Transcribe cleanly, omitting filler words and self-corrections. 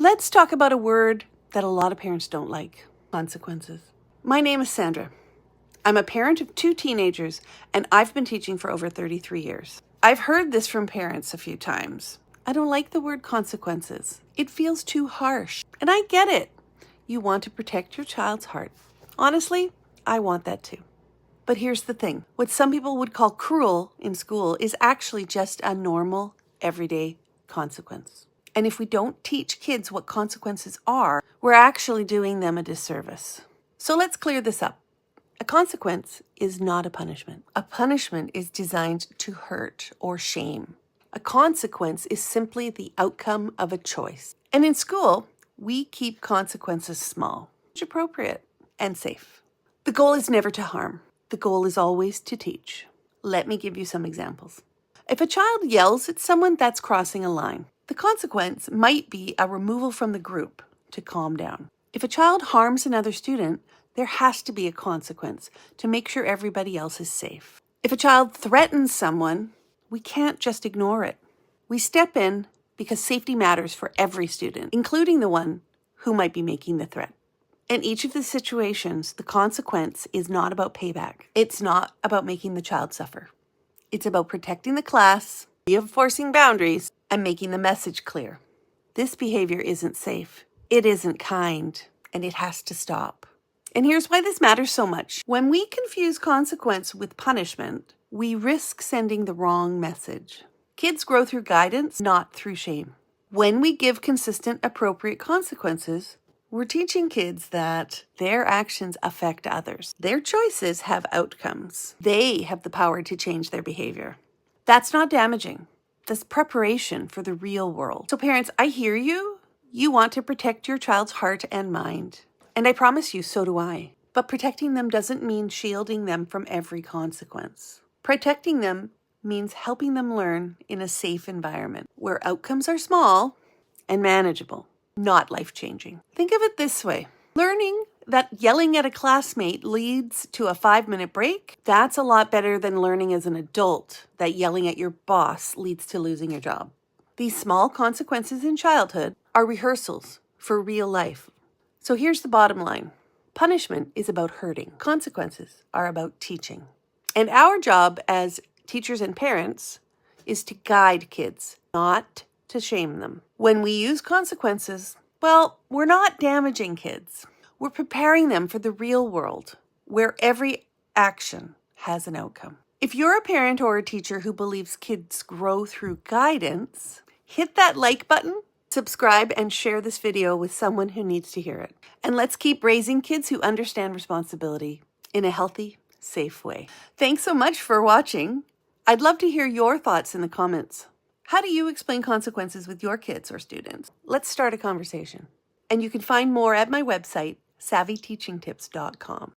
Let's talk about a word that a lot of parents don't like: consequences. My name is Sandra. I'm a parent of 2 teenagers, and I've been teaching for over 33 years. I've heard this from parents a few times. I don't like the word consequences. It feels too harsh. And I get it. You want to protect your child's heart. Honestly, I want that too. But here's the thing. What some people would call cruel in school is actually just a normal, everyday consequence. And if we don't teach kids what consequences are, we're actually doing them a disservice. So let's clear this up. A consequence is not a punishment. A punishment is designed to hurt or shame. A consequence is simply the outcome of a choice. And in school, we keep consequences small, appropriate, and safe. The goal is never to harm. The goal is always to teach. Let me give you some examples. If a child yells at someone, that's crossing a line. The consequence might be a removal from the group to calm down. If a child harms another student, there has to be a consequence to make sure everybody else is safe. If a child threatens someone, we can't just ignore it. We step in because safety matters for every student, including the one who might be making the threat. In each of the situations, the consequence is not about payback. It's not about making the child suffer. It's about protecting the class, reinforcing boundaries, and making the message clear. This behavior isn't safe. It isn't kind, and it has to stop. And here's why this matters so much. When we confuse consequence with punishment, we risk sending the wrong message. Kids grow through guidance, not through shame. When we give consistent, appropriate consequences, we're teaching kids that their actions affect others. Their choices have outcomes. They have the power to change their behavior. That's not damaging. That's preparation for the real world. So parents, I hear you. You want to protect your child's heart and mind. And I promise you, so do I. But protecting them doesn't mean shielding them from every consequence. Protecting them means helping them learn in a safe environment where outcomes are small and manageable, not life-changing. Think of it this way. Learning that yelling at a classmate leads to a 5-minute break, that's a lot better than learning as an adult that yelling at your boss leads to losing your job. These small consequences in childhood are rehearsals for real life. So here's the bottom line. Punishment is about hurting. Consequences are about teaching. And our job as teachers and parents is to guide kids, not to shame them. When we use consequences, well, we're not damaging kids. We're preparing them for the real world, where every action has an outcome. If you're a parent or a teacher who believes kids grow through guidance, hit that like button, subscribe, and share this video with someone who needs to hear it. And let's keep raising kids who understand responsibility in a healthy, safe way. Thanks so much for watching. I'd love to hear your thoughts in the comments. How do you explain consequences with your kids or students? Let's start a conversation. And you can find more at my website, savvyteachingtips.com.